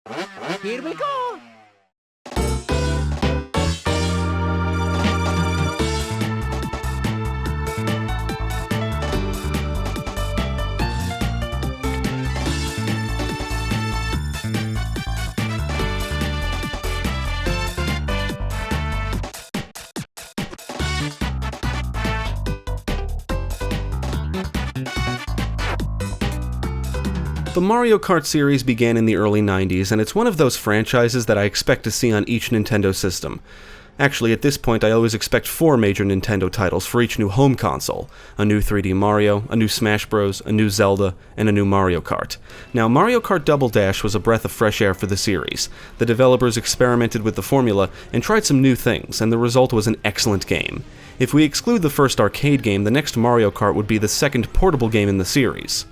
Here we go! The Mario Kart series began in the early 90s, and it's one of those franchises that I expect to see on each Nintendo system. Actually, at this point, I always expect 4 major Nintendo titles for each new home console. A new 3D Mario, a new Smash Bros., a new Zelda, and a new Mario Kart. Now, Mario Kart Double Dash was a breath of fresh air for the series. The developers experimented with the formula and tried some new things, and the result was an excellent game. If we exclude the first arcade game, the next Mario Kart would be the second portable game in the series.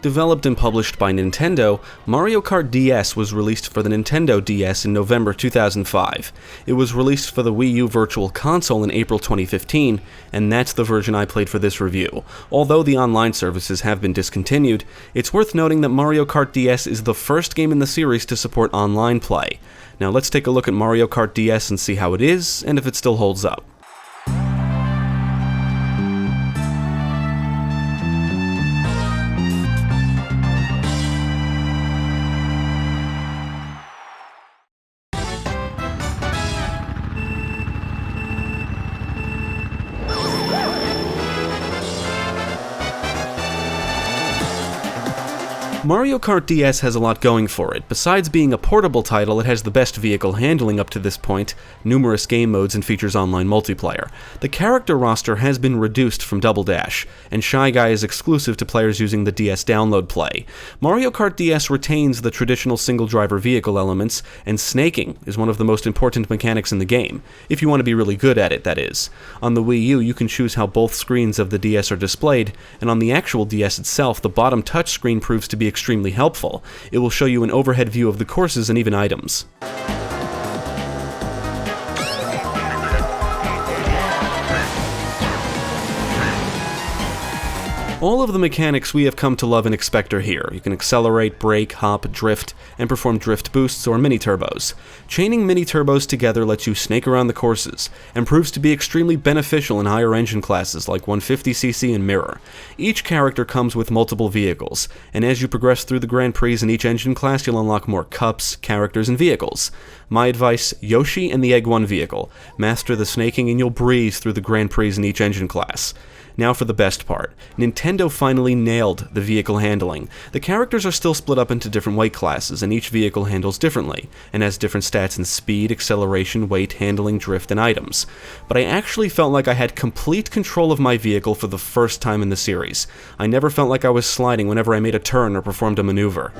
Developed and published by Nintendo, Mario Kart DS was released for the Nintendo DS in November 2005. It was released for the Wii U Virtual Console in April 2015, and that's the version I played for this review. Although the online services have been discontinued, it's worth noting that Mario Kart DS is the first game in the series to support online play. Now let's take a look at Mario Kart DS and see how it is, and if it still holds up. Mario Kart DS has a lot going for it. Besides being a portable title, it has the best vehicle handling up to this point, numerous game modes, and features online multiplayer. The character roster has been reduced from Double Dash, and Shy Guy is exclusive to players using the DS download play. Mario Kart DS retains the traditional single-driver vehicle elements, and snaking is one of the most important mechanics in the game, if you want to be really good at it, that is. On the Wii U, you can choose how both screens of the DS are displayed, and on the actual DS itself, the bottom touchscreen proves to be extremely helpful. It will show you an overhead view of the courses and even items. All of the mechanics we have come to love and expect are here. You can accelerate, brake, hop, drift, and perform drift boosts or mini-turbos. Chaining mini-turbos together lets you snake around the courses, and proves to be extremely beneficial in higher engine classes like 150cc and Mirror. Each character comes with multiple vehicles, and as you progress through the Grand Prix in each engine class, you'll unlock more cups, characters, and vehicles. My advice, Yoshi and the Egg 1 vehicle. Master the snaking and you'll breeze through the Grand Prix in each engine class. Now for the best part. Nintendo finally nailed the vehicle handling. The characters are still split up into different weight classes, and each vehicle handles differently, and has different stats in speed, acceleration, weight, handling, drift, and items. But I actually felt like I had complete control of my vehicle for the first time in the series. I never felt like I was sliding whenever I made a turn or performed a maneuver.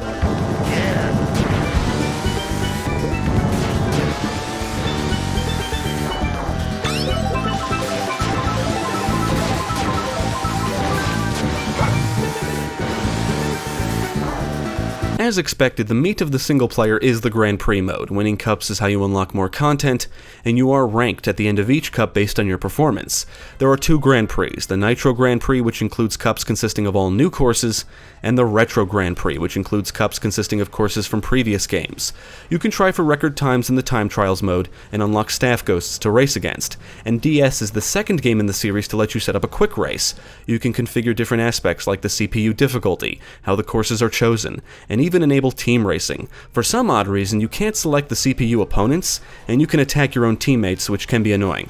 As expected, the meat of the single player is the Grand Prix mode. Winning cups is how you unlock more content, and you are ranked at the end of each cup based on your performance. There are 2 Grand Prix, the Nitro Grand Prix, which includes cups consisting of all new courses, and the Retro Grand Prix, which includes cups consisting of courses from previous games. You can try for record times in the Time Trials mode, and unlock staff ghosts to race against, and DS is the second game in the series to let you set up a quick race. You can configure different aspects like the CPU difficulty, how the courses are chosen, and even enable team racing. For some odd reason, you can't select the CPU opponents, and you can attack your own teammates, which can be annoying.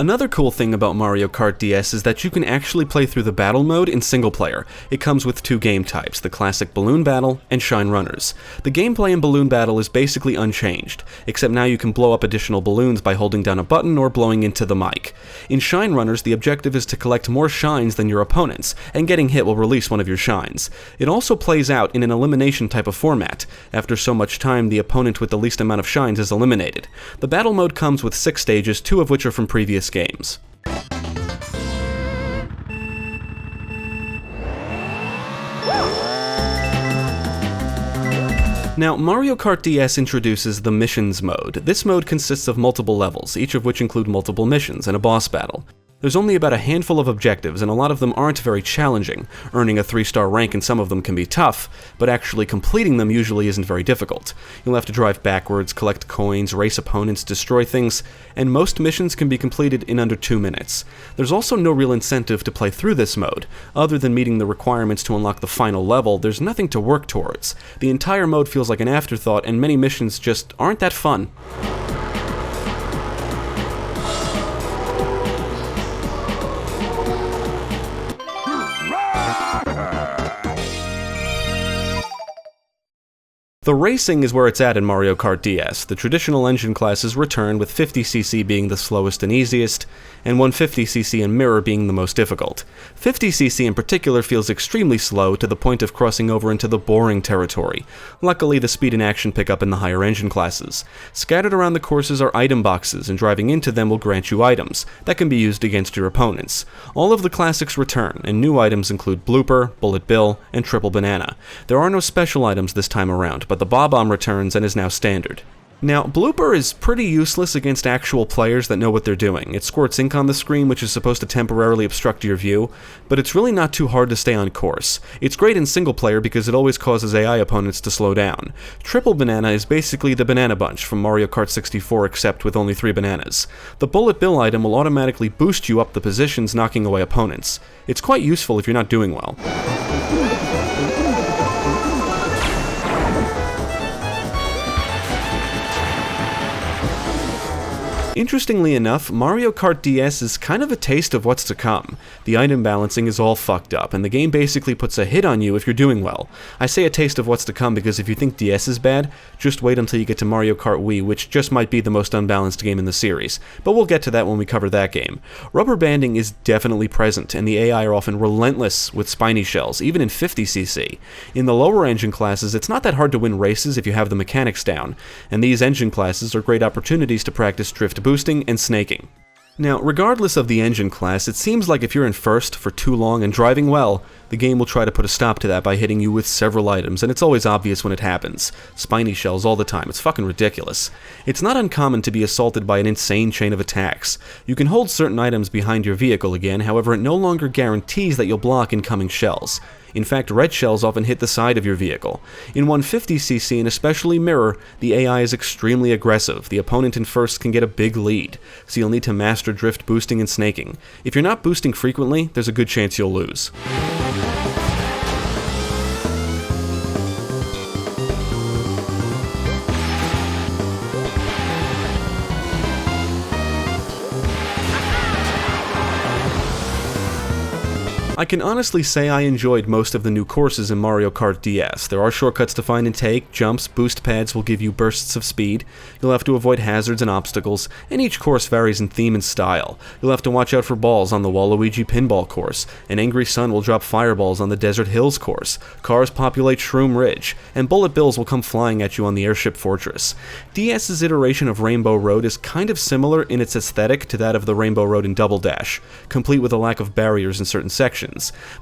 Another cool thing about Mario Kart DS is that you can actually play through the battle mode in single player. It comes with 2 game types, the classic Balloon Battle and Shine Runners. The gameplay in Balloon Battle is basically unchanged, except now you can blow up additional balloons by holding down a button or blowing into the mic. In Shine Runners, the objective is to collect more shines than your opponents, and getting hit will release one of your shines. It also plays out in an elimination type of format. After so much time, the opponent with the least amount of shines is eliminated. The battle mode comes with 6 stages, 2 of which are from previous games. Now, Mario Kart DS introduces the Missions mode. This mode consists of multiple levels, each of which include multiple missions and a boss battle. There's only about a handful of objectives, and a lot of them aren't very challenging. Earning a 3-star rank in some of them can be tough, but actually completing them usually isn't very difficult. You'll have to drive backwards, collect coins, race opponents, destroy things, and most missions can be completed in under 2 minutes. There's also no real incentive to play through this mode. Other than meeting the requirements to unlock the final level, there's nothing to work towards. The entire mode feels like an afterthought, and many missions just aren't that fun. The racing is where it's at in Mario Kart DS. The traditional engine classes return, with 50cc being the slowest and easiest, and 150cc and Mirror being the most difficult. 50cc in particular feels extremely slow, to the point of crossing over into the boring territory. Luckily, the speed and action pick up in the higher engine classes. Scattered around the courses are item boxes, and driving into them will grant you items that can be used against your opponents. All of the classics return, and new items include Blooper, Bullet Bill, and Triple Banana. There are no special items this time around, but the Bob-omb returns and is now standard. Now, Blooper is pretty useless against actual players that know what they're doing. It squirts ink on the screen, which is supposed to temporarily obstruct your view, but it's really not too hard to stay on course. It's great in single player because it always causes AI opponents to slow down. Triple Banana is basically the Banana Bunch from Mario Kart 64, except with only 3 bananas. The Bullet Bill item will automatically boost you up the positions, knocking away opponents. It's quite useful if you're not doing well. Interestingly enough, Mario Kart DS is kind of a taste of what's to come. The item balancing is all fucked up, and the game basically puts a hit on you if you're doing well. I say a taste of what's to come because if you think DS is bad, just wait until you get to Mario Kart Wii, which just might be the most unbalanced game in the series, but we'll get to that when we cover that game. Rubber banding is definitely present, and the AI are often relentless with spiny shells, even in 50cc. In the lower engine classes, it's not that hard to win races if you have the mechanics down, and these engine classes are great opportunities to practice drift boosting and snaking. Now, regardless of the engine class, it seems like if you're in first for too long and driving well, the game will try to put a stop to that by hitting you with several items, and it's always obvious when it happens. Spiny shells all the time, it's fucking ridiculous. It's not uncommon to be assaulted by an insane chain of attacks. You can hold certain items behind your vehicle again, however it no longer guarantees that you'll block incoming shells. In fact, red shells often hit the side of your vehicle. In 150cc and especially Mirror, the AI is extremely aggressive. The opponent in first can get a big lead, so you'll need to master drift boosting and snaking. If you're not boosting frequently, there's a good chance you'll lose. I can honestly say I enjoyed most of the new courses in Mario Kart DS. There are shortcuts to find and take, jumps, boost pads will give you bursts of speed, you'll have to avoid hazards and obstacles, and each course varies in theme and style. You'll have to watch out for balls on the Waluigi pinball course, an angry sun will drop fireballs on the Desert Hills course, cars populate Shroom Ridge, and bullet bills will come flying at you on the Airship Fortress. DS's iteration of Rainbow Road is kind of similar in its aesthetic to that of the Rainbow Road in Double Dash, complete with a lack of barriers in certain sections.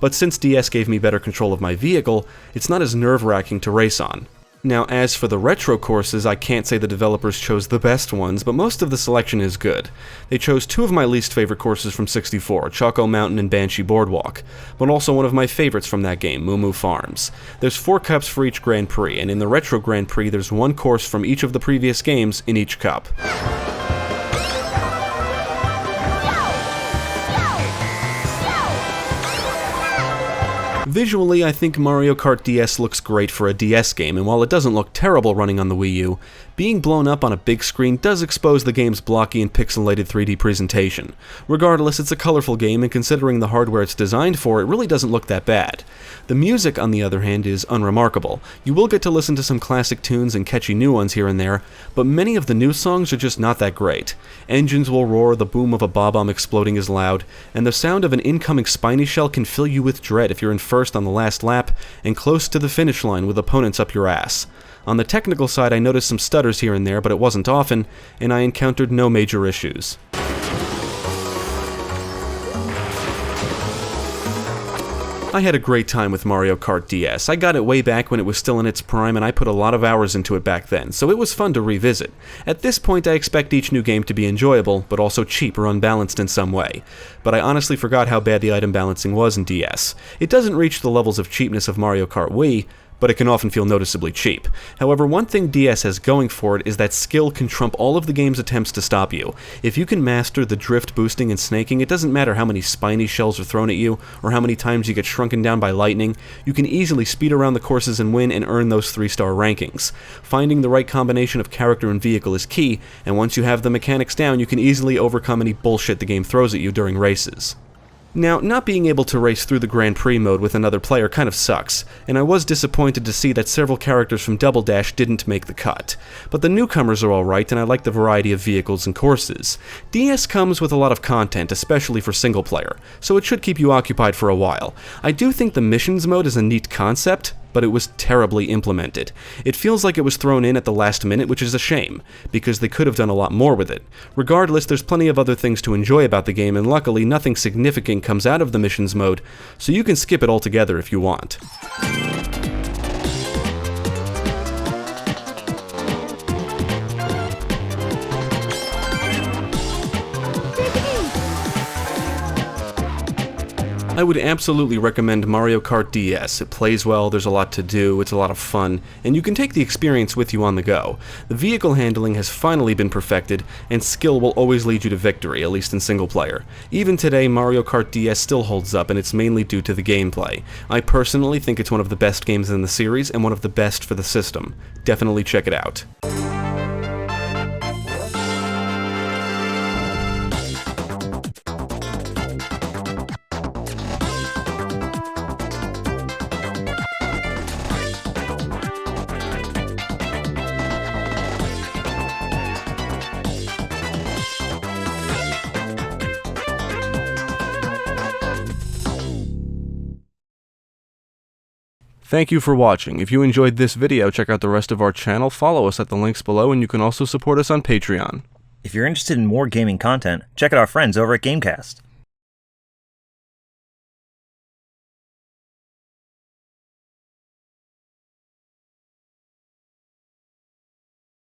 But since DS gave me better control of my vehicle, it's not as nerve-wracking to race on. Now, as for the retro courses, I can't say the developers chose the best ones, but most of the selection is good. They chose 2 of my least favorite courses from 64, Choco Mountain and Banshee Boardwalk, but also one of my favorites from that game, Moo Moo Farms. There's 4 cups for each Grand Prix, and in the retro Grand Prix there's 1 course from each of the previous games in each cup. Visually, I think Mario Kart DS looks great for a DS game, and while it doesn't look terrible running on the Wii U, being blown up on a big screen does expose the game's blocky and pixelated 3D presentation. Regardless, it's a colorful game, and considering the hardware it's designed for, it really doesn't look that bad. The music, on the other hand, is unremarkable. You will get to listen to some classic tunes and catchy new ones here and there, but many of the new songs are just not that great. Engines will roar, the boom of a bob-omb exploding is loud, and the sound of an incoming spiny shell can fill you with dread if you're in first on the last lap and close to the finish line with opponents up your ass. On the technical side, I noticed some stutters here and there, but it wasn't often, and I encountered no major issues. I had a great time with Mario Kart DS. I got it way back when it was still in its prime, and I put a lot of hours into it back then, so it was fun to revisit. At this point, I expect each new game to be enjoyable, but also cheap or unbalanced in some way. But I honestly forgot how bad the item balancing was in DS. It doesn't reach the levels of cheapness of Mario Kart Wii, but it can often feel noticeably cheap. However, one thing DS has going for it is that skill can trump all of the game's attempts to stop you. If you can master the drift, boosting, and snaking, it doesn't matter how many spiny shells are thrown at you, or how many times you get shrunken down by lightning, you can easily speed around the courses and win and earn those 3-star rankings. Finding the right combination of character and vehicle is key, and once you have the mechanics down, you can easily overcome any bullshit the game throws at you during races. Now, not being able to race through the Grand Prix mode with another player kind of sucks, and I was disappointed to see that several characters from Double Dash didn't make the cut. But the newcomers are alright, and I like the variety of vehicles and courses. DS comes with a lot of content, especially for single player, so it should keep you occupied for a while. I do think the missions mode is a neat concept, but it was terribly implemented. It feels like it was thrown in at the last minute, which is a shame, because they could have done a lot more with it. Regardless, there's plenty of other things to enjoy about the game, and luckily nothing significant comes out of the missions mode, so you can skip it altogether if you want. I would absolutely recommend Mario Kart DS. It plays well, there's a lot to do, it's a lot of fun, and you can take the experience with you on the go. The vehicle handling has finally been perfected, and skill will always lead you to victory, at least in single player. Even today, Mario Kart DS still holds up, and it's mainly due to the gameplay. I personally think it's one of the best games in the series, and one of the best for the system. Definitely check it out. Thank you for watching. If you enjoyed this video, check out the rest of our channel, follow us at the links below, and you can also support us on Patreon. If you're interested in more gaming content, check out our friends over at Gamecast.